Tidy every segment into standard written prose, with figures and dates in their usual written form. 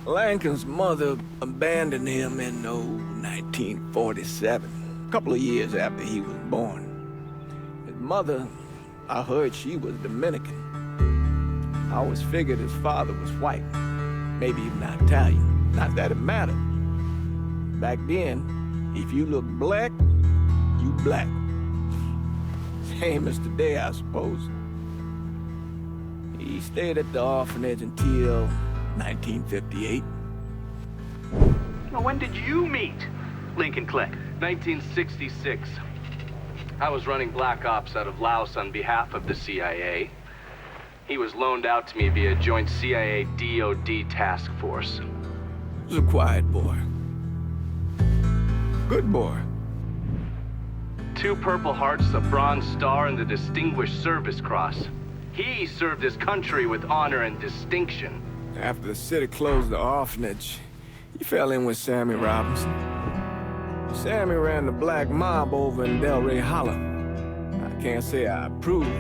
Lincoln's mother abandoned him in, 1947, a couple of years after he was born. His mother, I heard she was Dominican. I always figured his father was white, maybe even Italian. Not that it mattered. Back then, if you looked black, you black. Same as today, I suppose. He stayed at the orphanage until 1958. Well, when did you meet Lincoln Click? 1966. I was running Black Ops out of Laos on behalf of the CIA. He was loaned out to me via joint CIA-DOD task force. He was a quiet boy. Good boy. 2 Purple Hearts, a Bronze Star, and the Distinguished Service Cross. He served his country with honor and distinction. After the city closed the orphanage, he fell in with Sammy Robinson. Sammy ran the black mob over in Delray Hollow. I can't say I approved,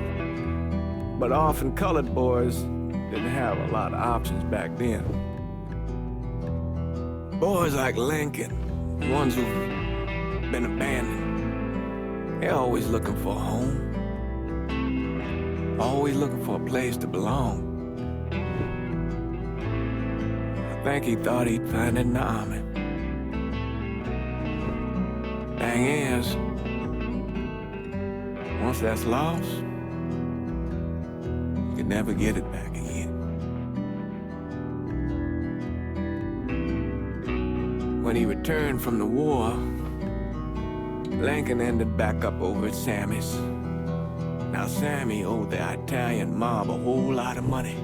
but orphan colored boys didn't have a lot of options back then. Boys like Lincoln, ones who've been abandoned, they're always looking for a home. Always looking for a place to belong. I think he thought he'd find it in the army. Thing is, once that's lost, you can never get it back again. When he returned from the war, Lincoln ended back up over at Sammy's. Now, Sammy owed the Italian mob a whole lot of money,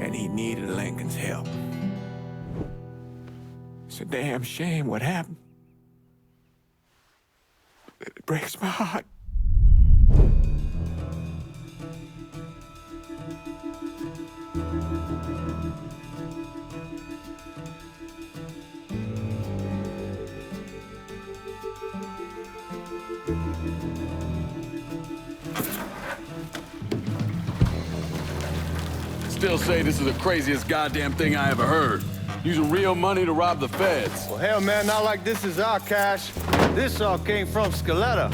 and he needed Lincoln's help. It's a damn shame what happened. It breaks my heart. Still say this is the craziest goddamn thing I ever heard. Using real money to rob the feds. Well, hell, man, not like this is our cash. This all came from Scaletta.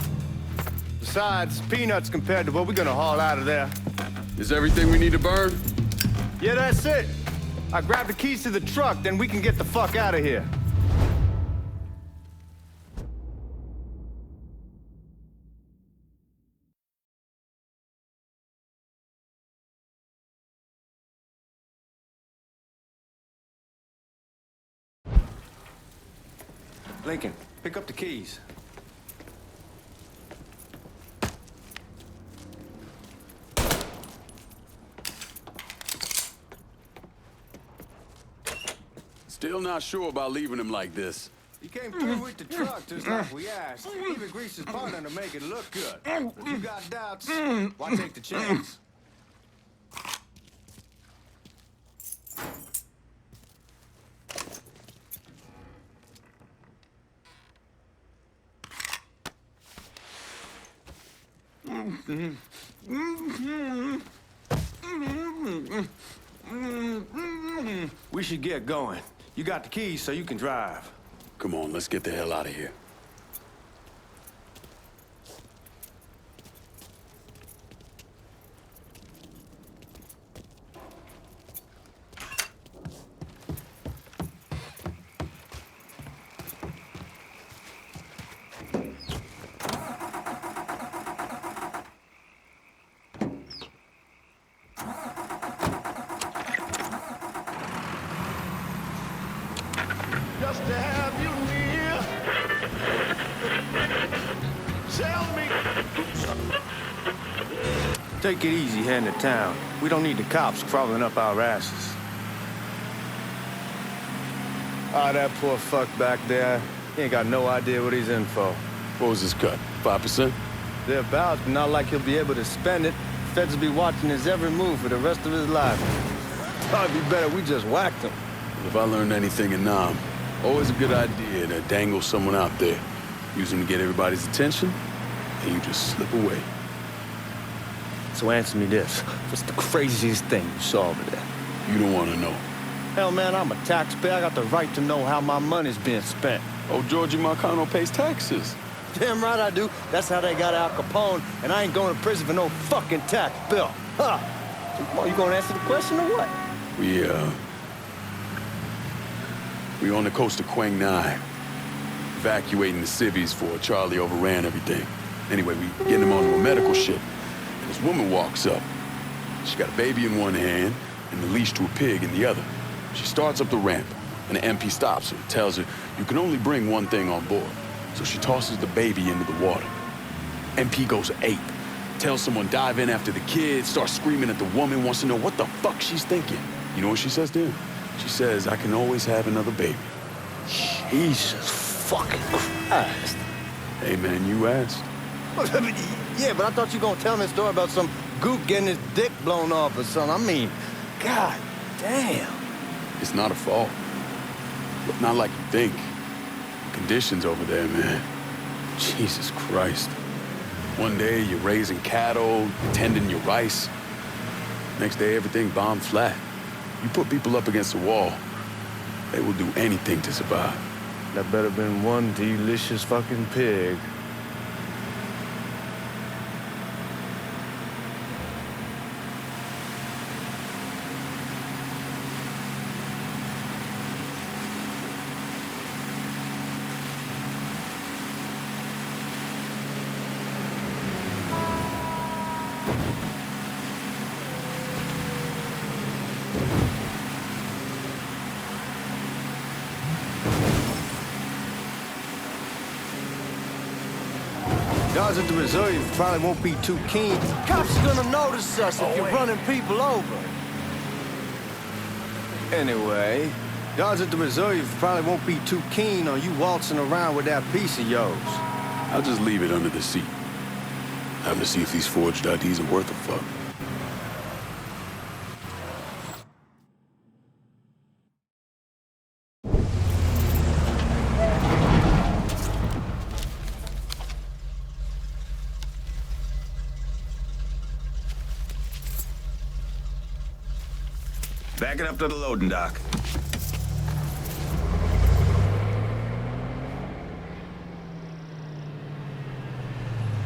Besides, peanuts compared to what we're gonna haul out of there. Is everything we need to burn? Yeah, that's it. I grabbed the keys to the truck, then we can get the fuck out of here. Lincoln, pick up the keys. Still not sure about leaving him like this. He came through with the truck just like we asked. Even greased his partner to make it look good. If you got doubts, why take the chance? We should get going. You got the keys so you can drive. Come on, let's get the hell out of here. Just to have you near. Tell me. Take it easy heading to town. We don't need the cops crawling up our asses. Ah, that poor fuck back there. He ain't got no idea what he's in for. What was his cut? 5%? Thereabouts, but not like he'll be able to spend it. Feds will be watching his every move for the rest of his life. Probably be better we just whacked him. If I learned anything in Nam, always a good idea to dangle someone out there. Use them to get everybody's attention, and you just slip away. So answer me this. What's the craziest thing you saw over there? You don't want to know. Hell, man, I'm a taxpayer. I got the right to know how my money's being spent. Oh, Georgie Marcano pays taxes. Damn right I do. That's how they got Al Capone, and I ain't going to prison for no fucking tax bill. Huh? Well, you gonna answer the question or what? We on the coast of Quang Nai, evacuating the civvies for Charlie overran everything. Anyway, we getting him onto a medical ship. This woman walks up. She got a baby in one hand and the leash to a pig in the other. She starts up the ramp, and the MP stops her, tells her, you can only bring one thing on board. So she tosses the baby into the water. MP goes ape, tells someone dive in after the kid, starts screaming at the woman, wants to know what the fuck she's thinking. You know what she says to him? She says, I can always have another baby. Jesus fucking Christ. Hey man, you asked. Yeah, but I thought you were gonna tell me a story about some gook getting his dick blown off or something. I mean, god damn. It's not a fault. But not like you think. Conditions over there, man. Jesus Christ. One day you're raising cattle, tending your rice. Next day everything bombed flat. You put people up against the wall, they will do anything to survive. That better been one delicious fucking pig. Guards at the reserve probably won't be too keen. Cops are gonna notice us if you're running people over. Anyway, guards at the reserve probably won't be too keen on you waltzing around with that piece of yours. I'll just leave it under the seat. Time to see if these forged IDs are worth a fuck. Back it up to the loading dock.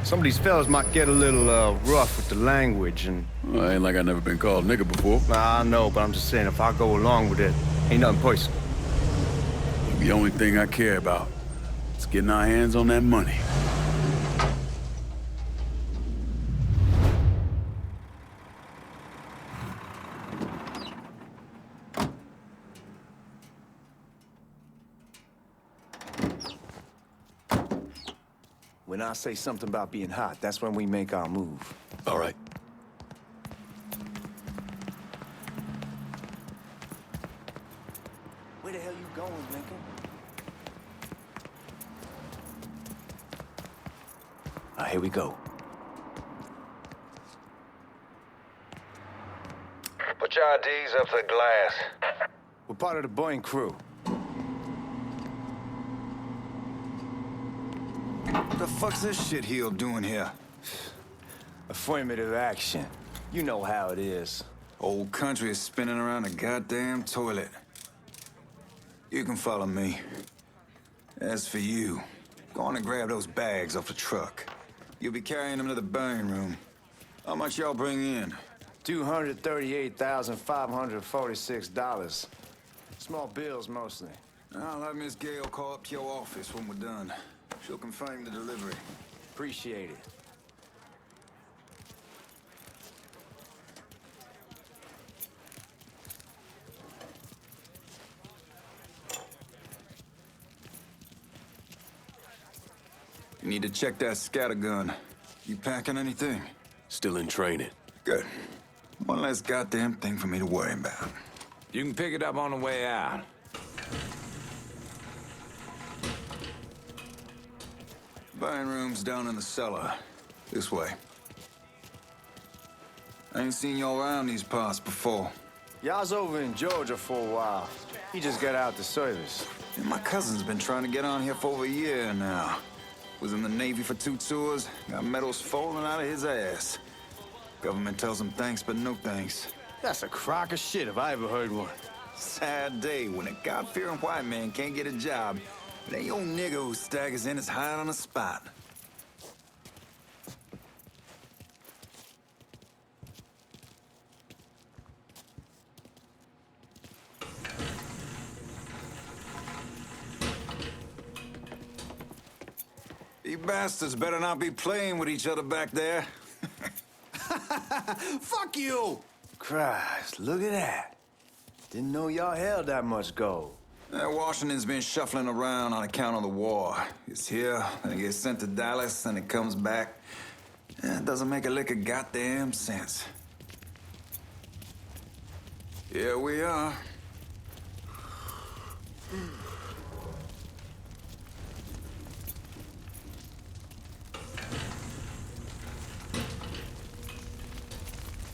Some of these fellas might get a little rough with the language and... Well, ain't like I never been called nigga before. I know, but I'm just saying, if I go along with it, ain't nothing personal. The only thing I care about is getting our hands on that money. When I say something about being hot, that's when we make our move. All right. Where the hell you going, Lincoln? Here we go. Put your IDs up to the glass. We're part of the Boeing crew. What the fuck's this shitheel doing here? Affirmative action. You know how it is. Old country is spinning around a goddamn toilet. You can follow me. As for you, go on and grab those bags off the truck. You'll be carrying them to the burn room. How much y'all bring in? $238,546. Small bills, mostly. I'll have Miss Gale call up to your office when we're done. She'll confirm the delivery. Appreciate it. You need to check that scattergun. You packing anything? Still in training. Good. One less goddamn thing for me to worry about. You can pick it up on the way out. Burn room's down in the cellar. This way. I ain't seen y'all around these parts before. Y'all's over in Georgia for a while. He just got out the service. And my cousin's been trying to get on here for over a year now. Was in the Navy for 2 tours, got medals falling out of his ass. Government tells him thanks, but no thanks. That's a crock of shit if I ever heard one. Sad day when a God-fearing white man can't get a job. It ain't your nigga who staggers in his hide on the spot. You bastards better not be playing with each other back there. Fuck you! Christ, look at that. Didn't know y'all held that much gold. Washington's been shuffling around on account of the war. It's here, then it gets sent to Dallas, and it comes back. It doesn't make a lick of goddamn sense. Here we are.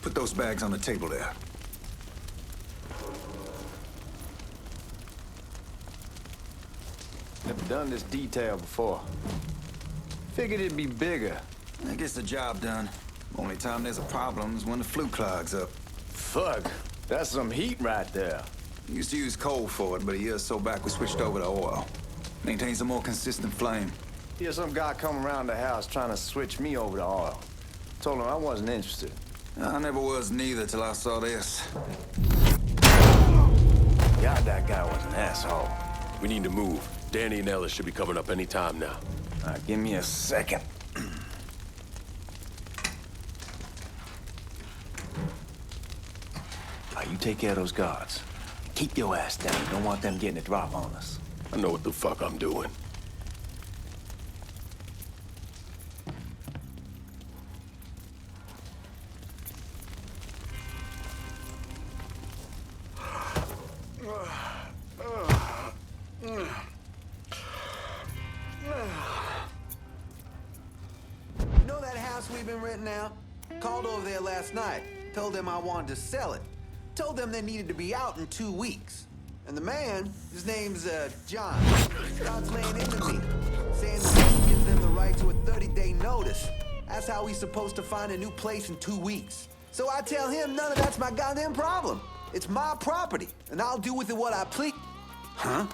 Put those bags on the table there. Never done this detail before. Figured it'd be bigger. That gets the job done. Only time there's a problem is when the flue clogs up. Fuck, that's some heat right there. We used to use coal for it, but a year or so back we switched over to oil. Maintains a more consistent flame. Here's some guy come around the house trying to switch me over to oil. Told him I wasn't interested. I never was neither till I saw this. God, that guy was an asshole. We need to move. Danny and Ellis should be coming up any time now. All right, give me a second. All right, you take care of those guards. Keep your ass down. Don't want them getting a drop on us. I know what the fuck I'm doing. You know that house we've been renting out? Called over there last night. Told them I wanted to sell it. Told them they needed to be out in 2 weeks. And the man, his name's, John, starts laying into me, saying that he gives them the right to a 30-day notice. That's how he's supposed to find a new place in 2 weeks. So I tell him none of that's my goddamn problem. It's my property, and I'll do with it what I please. Huh?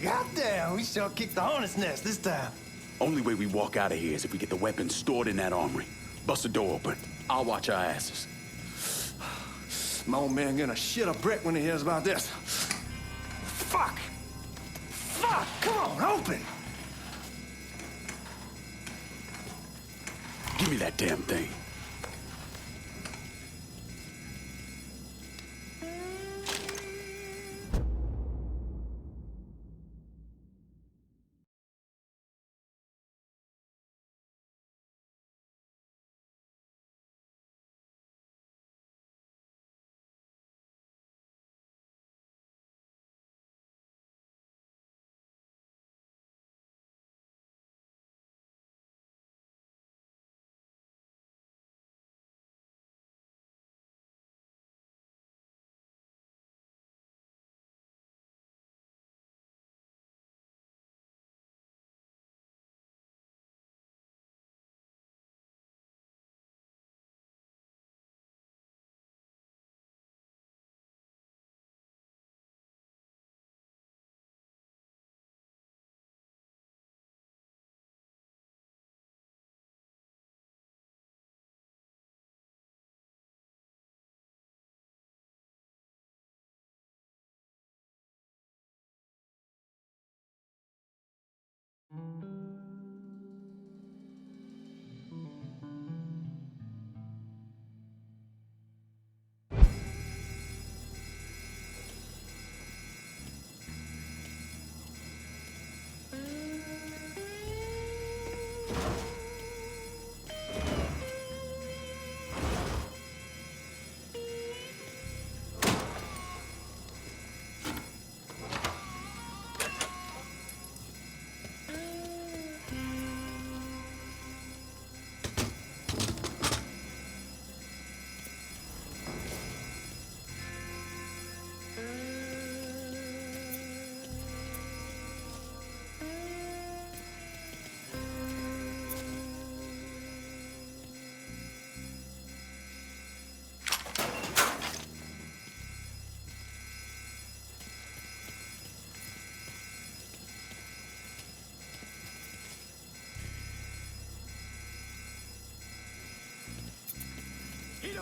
Goddamn, we sure kicked the hornet's nest this time. Only way we walk out of here is if we get the weapons stored in that armory. Bust the door open. I'll watch our asses. My old man gonna shit a brick when he hears about this. Fuck! Fuck! Come on, open! Give me that damn thing.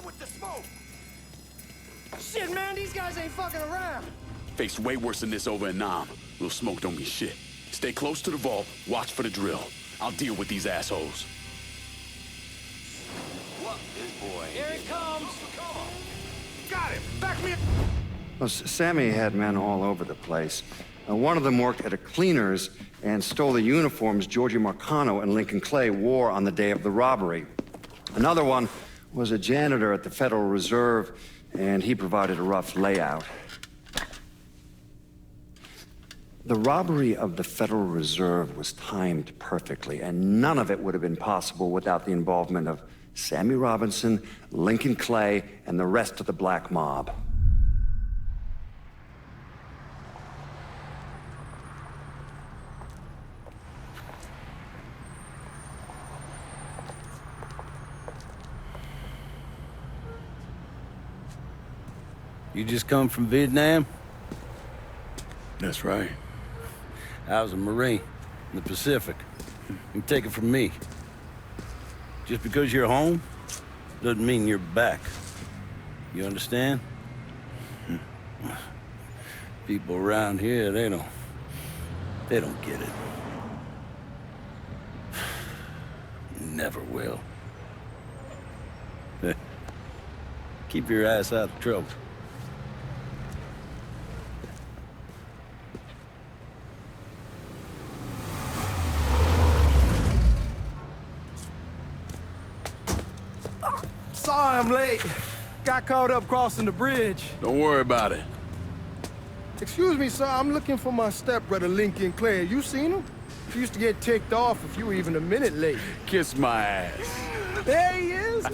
with the smoke! Shit, man, these guys ain't fucking around. Faced way worse than this over in Nam. Little smoke don't mean shit. Stay close to the vault, watch for the drill. I'll deal with these assholes. What? This boy. Here he comes! Come on! Got him! Back me up! Well, Sammy had men all over the place. One of them worked at a cleaner's and stole the uniforms Georgie Marcano and Lincoln Clay wore on the day of the robbery. Another one was a janitor at the Federal Reserve, and he provided a rough layout. The robbery of the Federal Reserve was timed perfectly, and none of it would have been possible without the involvement of Sammy Robinson, Lincoln Clay, and the rest of the black mob. You just come from Vietnam? That's right. I was a Marine in the Pacific. You take it from me. Just because you're home doesn't mean you're back. You understand? People around here, they don't get it. Never will. Keep your ass out of trouble. Sorry I'm late. Got caught up crossing the bridge. Don't worry about it. Excuse me, sir. I'm looking for my stepbrother, Lincoln Clay. You seen him? He used to get ticked off if you were even a minute late. Kiss my ass. There he is.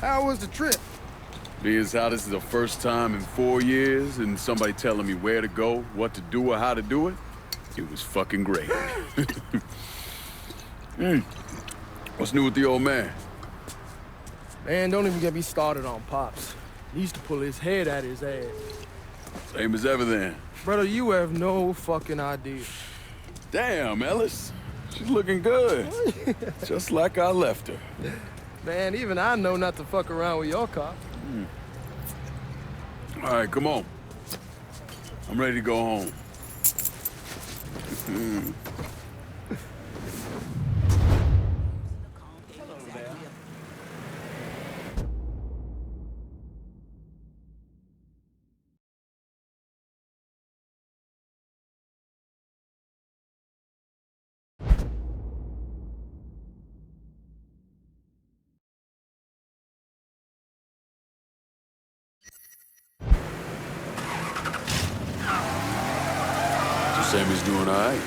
How was the trip? Being as how this is the first time in 4 years and somebody telling me where to go, what to do, or how to do it, it was fucking great. What's new with the old man? Man, don't even get me started on Pops. He used to pull his head out his ass. Same as ever then. Brother, you have no fucking idea. Damn, Ellis. She's looking good. Just like I left her. Man, even I know not to fuck around with your cop. All right, come on. I'm ready to go home. Sammy's doing all right.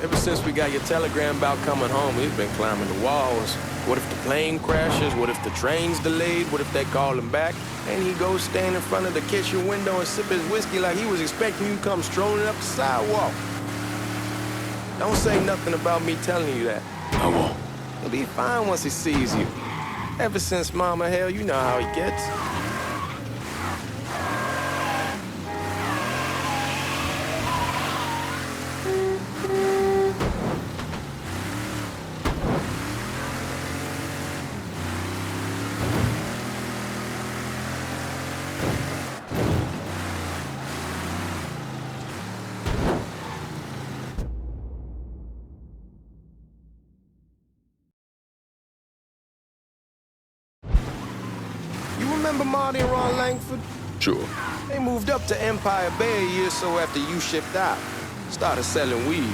Ever since we got your telegram about coming home, he's been climbing the walls. What if the plane crashes? What if the train's delayed? What if they call him back? And he goes stand in front of the kitchen window and sip his whiskey like he was expecting you to come strolling up the sidewalk. Don't say nothing about me telling you that. I won't. He'll be fine once he sees you. Ever since Mama, hell, you know how he gets. Remember Marty and Ron Langford? Sure. They moved up to Empire Bay a year or so after you shipped out. Started selling weed.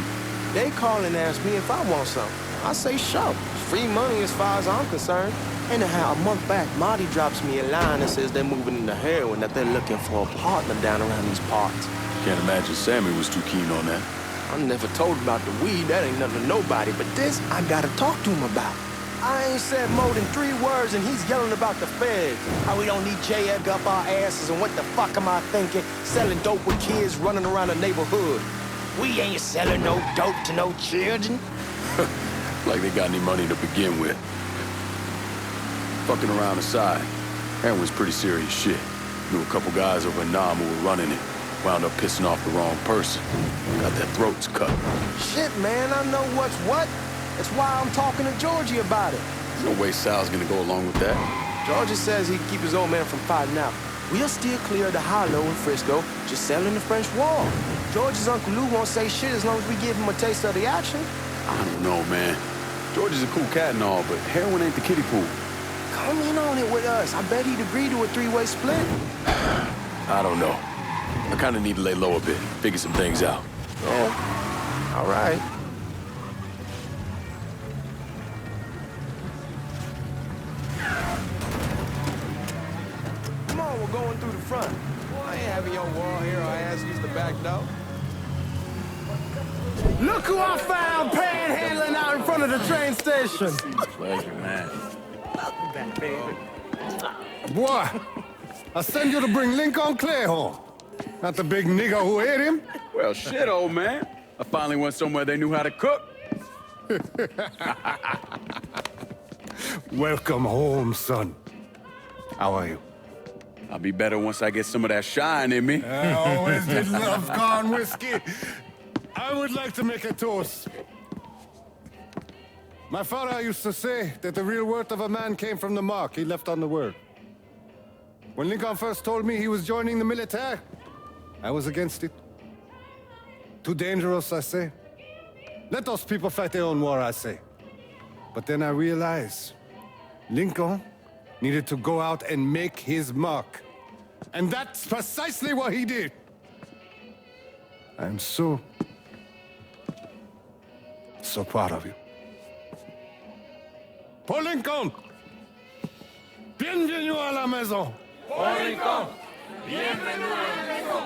They call and ask me if I want some. I say sure. It's free money as far as I'm concerned. Anyhow, a month back, Marty drops me a line that says they're moving into heroin, that they're looking for a partner down around these parts. Can't imagine Sammy was too keen on that. I never told about the weed. That ain't nothing to nobody. But this, I gotta talk to him about. I ain't said more than 3 words and he's yelling about the feds. How we don't need J. Edgar up our asses and what the fuck am I thinking? Selling dope with kids running around the neighborhood. We ain't selling no dope to no children. Like they got any money to begin with. Fucking around aside, heroin's pretty serious shit. Knew a couple guys over in Nam who were running it. Wound up pissing off the wrong person. Got their throats cut. Shit, man, I know what's what. That's why I'm talking to Georgie about it. There's no way Sal's gonna go along with that. Georgie says he can keep his old man from fighting out. We'll steer clear of the hollow in Frisco, just selling the French wall. George's Uncle Lou won't say shit as long as we give him a taste of the action. I don't know, man. George is a cool cat and all, but heroin ain't the kiddie pool. Come in on it with us. I bet he'd agree to a three-way split. I don't know. I kind of need to lay low a bit, figure some things out. Yeah, all right. Come on, we're going through the front. I ain't having your wall here or I ask use the back door. Look who I found panhandling out in front of the train station. Pleasure, man. Welcome back, baby. Boy, I send you to bring Lincoln Clay home. Not the big nigger who ate him. Well, shit, old man. I finally went somewhere they knew how to cook. Welcome home, son. How are you? I'll be better once I get some of that shine in me. I always did love corn whiskey. I would like to make a toast. My father used to say that the real worth of a man came from the mark he left on the world. When Lincoln first told me he was joining the military, I was against it. Too dangerous, I say. Let those people fight their own war, I say. But then I realized Lincoln needed to go out and make his mark. And that's precisely what he did. I'm so proud of you. Paul Lincoln! Bienvenue à la maison! Paul Lincoln! Bienvenue à la maison!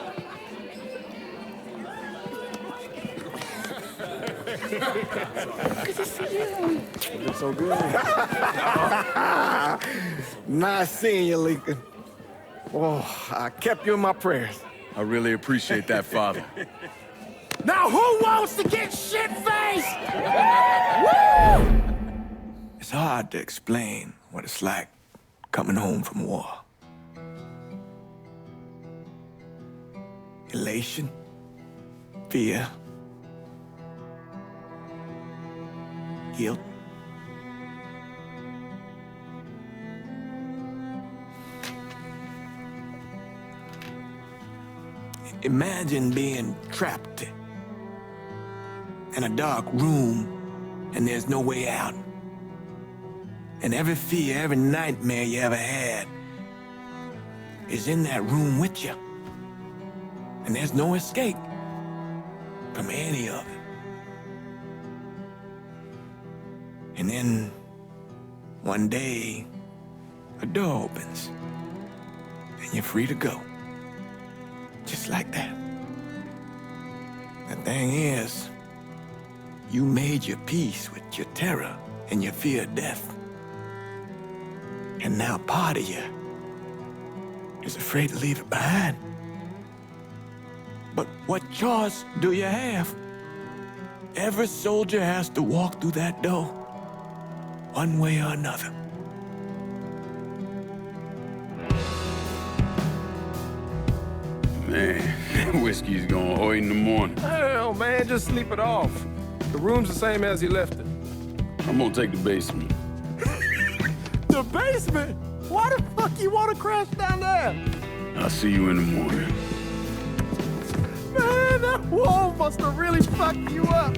Good to see you. You look so good. Nice seeing you, Lincoln. Oh, I kept you in my prayers. I really appreciate that, Father. Now who wants to get shit-faced? Woo! It's hard to explain what it's like coming home from war. Elation, fear, guilt. Imagine being trapped in a dark room and there's no way out. And every fear, every nightmare you ever had is in that room with you. And there's no escape from any of it. And then one day, a door opens and you're free to go. Just like that. The thing is, you made your peace with your terror and your fear of death. And now part of you is afraid to leave it behind. But what choice do you have? Every soldier has to walk through that door, one way or another. Man, whiskey's going hoy in the morning. Hell, man, just sleep it off. The room's the same as you left it. I'm gonna take the basement. The basement? Why the fuck you want to crash down there? I'll see you in the morning. Man, that wall must have really fucked you up.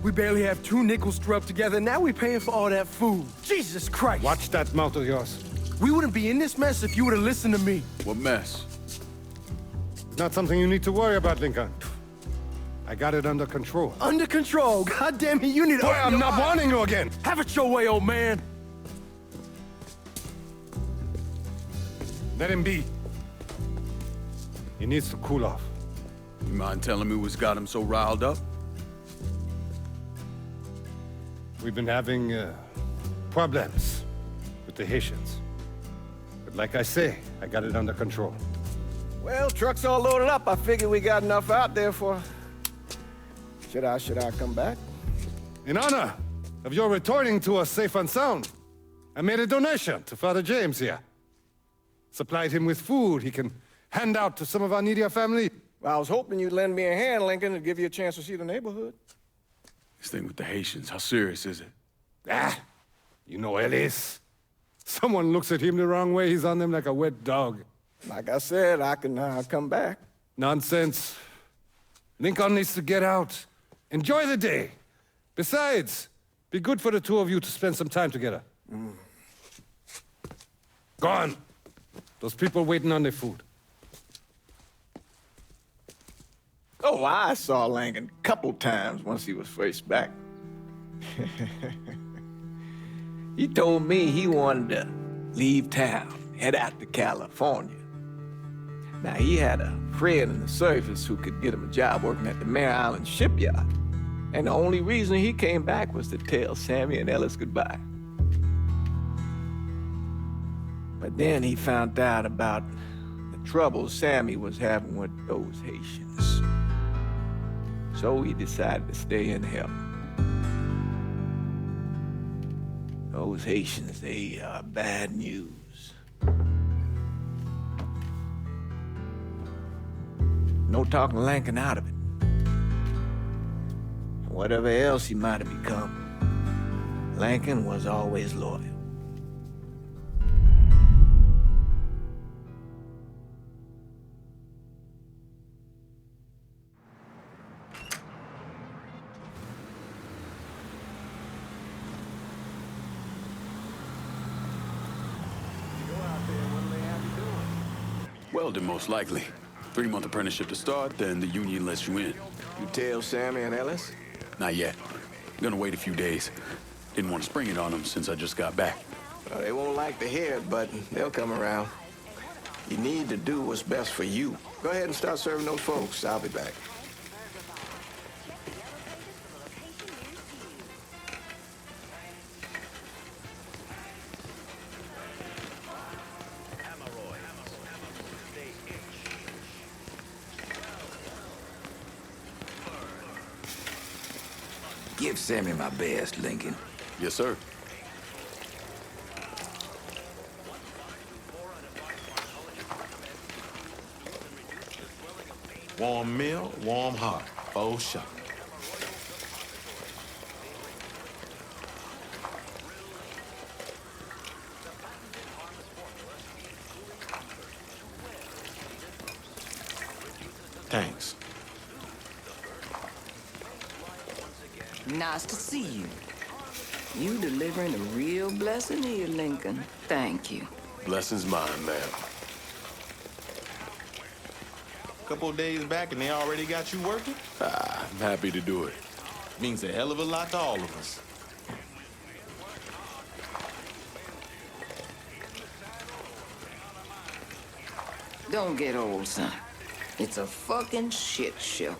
We barely have 2 nickels to rub together, now we're paying for all that food. Jesus Christ! Watch that mouth of yours. We wouldn't be in this mess if you would have listened to me. What mess? Not something you need to worry about, Lincoln. I got it under control. Under control? God damn it, you need to... Boy, I'm not warning you again! Have it your way, old man! Let him be. He needs to cool off. You mind telling me what's got him so riled up? We've been having problems with the Haitians. But like I say, I got it under control. Well, truck's all loaded up. I figure we got enough out there for... Should I come back? In honor of your returning to us safe and sound, I made a donation to Father James here. Supplied him with food he can hand out to some of our needier family. Well, I was hoping you'd lend me a hand, Lincoln, and give you a chance to see the neighborhood. This thing with the Haitians, how serious is it? Ah, you know Ellis. Someone looks at him the wrong way, he's on them like a wet dog. Like I said, I can come back. Nonsense. Lincoln needs to get out. Enjoy the day. Besides, be good for the two of you to spend some time together. Go on. Those people waiting on their food. Oh, I saw Lincoln a couple times once he was first back. He told me he wanted to leave town, head out to California. Now, he had a friend in the service who could get him a job working at the Mare Island shipyard. And the only reason he came back was to tell Sammy and Ellis goodbye. But then he found out about the trouble Sammy was having with those Haitians. So he decided to stay and help. Those Haitians, they are bad news. No talking Lincoln out of it. Whatever else he might have become, Lincoln was always loyal. Welding, most likely. 3-month apprenticeship to start, then the union lets you in. You tell Sammy and Ellis? Not yet. Gonna wait a few days. Didn't want to spring it on them since I just got back. Well, they won't like to hear it, but they'll come around. You need to do what's best for you. Go ahead and start serving those folks. I'll be back. Give Sammy my best, Lincoln. Yes, sir. Warm meal, warm heart. Oh, sure. Thanks. Nice to see you. You delivering a real blessing here, Lincoln. Thank you. Blessings mine, ma'am. Couple of days back and they already got you working? I'm happy to do it. Means a hell of a lot to all of us. Don't get old, son. It's a fucking shit show.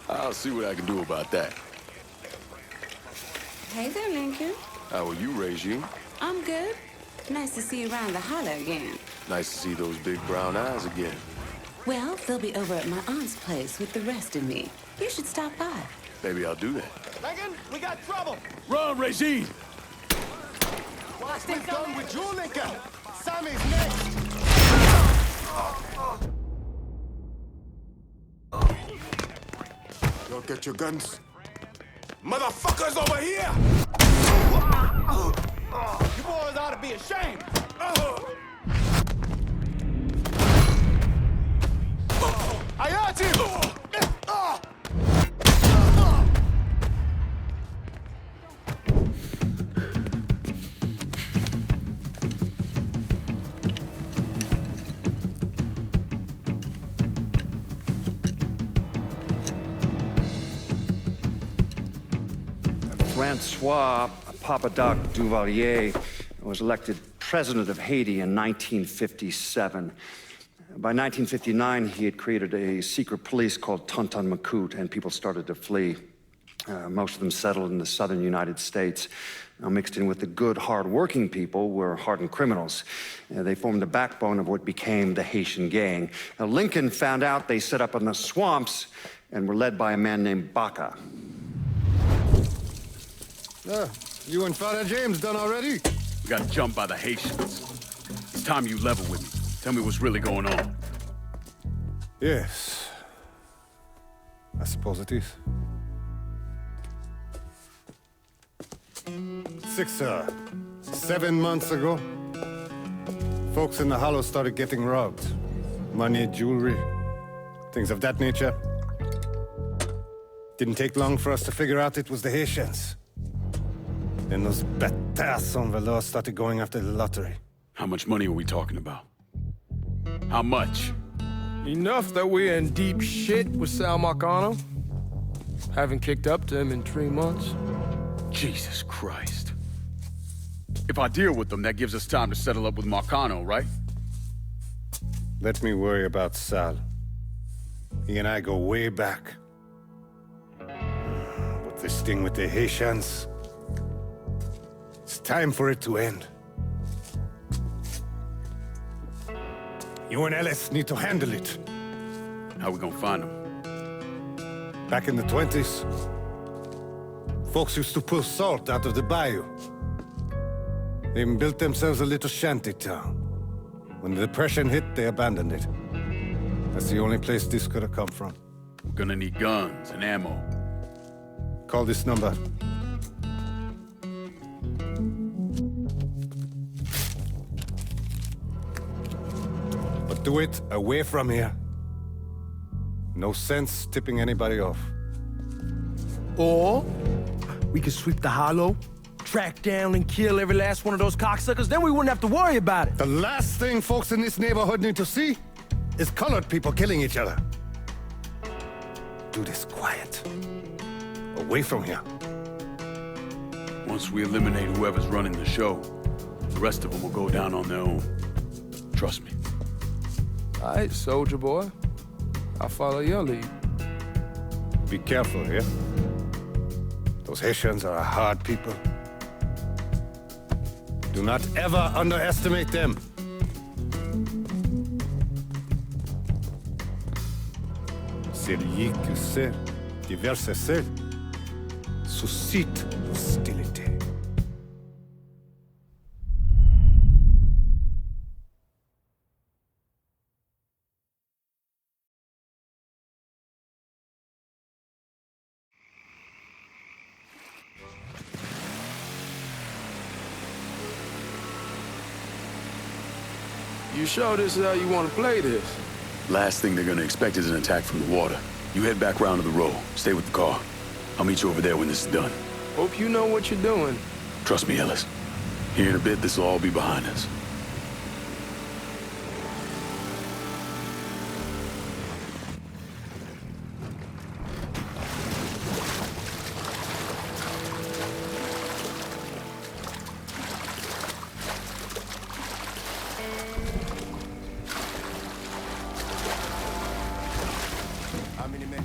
I'll see what I can do about that. Hey there, Lincoln. How are you, Regine? I'm good. Nice to see you around the holler again. Nice to see those big brown eyes again. Well, they'll be over at my aunt's place with the rest of me. You should stop by. Maybe I'll do that. Lincoln, we got trouble. Run, Regine! What's been done with you, Lincoln? Sammy's next. Y'all get your guns. Motherfuckers over here! You boys ought to be ashamed. I got you! Francois Papadoc Duvalier was elected president of Haiti in 1957. By 1959, he had created a secret police called Tonton Macoute, and people started to flee. Most of them settled in the southern United States. Now, mixed in with the good, hard-working people were hardened criminals. They formed the backbone of what became the Haitian gang. Now, Lincoln found out they set up in the swamps and were led by a man named Baca. You and Father James done already? We got jumped by the Haitians. It's time you level with me. Tell me what's really going on. Yes. I suppose it is. 7 months ago, folks in the Hollow started getting robbed. Money, jewelry, things of that nature. Didn't take long for us to figure out it was the Haitians. Then those bâtards en velours started going after the lottery. How much money are we talking about? How much? Enough that we're in deep shit with Sal Marcano. Haven't kicked up to him in 3 months. Jesus Christ. If I deal with them, that gives us time to settle up with Marcano, right? Let me worry about Sal. He and I go way back. But this thing with the Haitians, it's time for it to end. You and Ellis need to handle it. How we gonna find them? Back in the 20s, folks used to pull salt out of the bayou. They even built themselves a little shanty town. When the Depression hit, they abandoned it. That's the only place this could have come from. We're gonna need guns and ammo. Call this number. But do it away from here. No sense tipping anybody off. Or we could sweep the Hollow, track down and kill every last one of those cocksuckers, then we wouldn't have to worry about it. The last thing folks in this neighborhood need to see is colored people killing each other. Do this quiet. Away from here. Once we eliminate whoever's running the show, the rest of them will go down on their own. Trust me. All right, soldier boy. I'll follow your lead. Be careful here. Those Haitians are a hard people. Do not ever underestimate them. Celui qui sait diverser suscite hostilité. You sure this is how you want to play this? Last thing they're gonna expect is an attack from the water. You head back round to the road. Stay with the car. I'll meet you over there when this is done. Hope you know what you're doing. Trust me, Ellis. Here in a bit, this will all be behind us.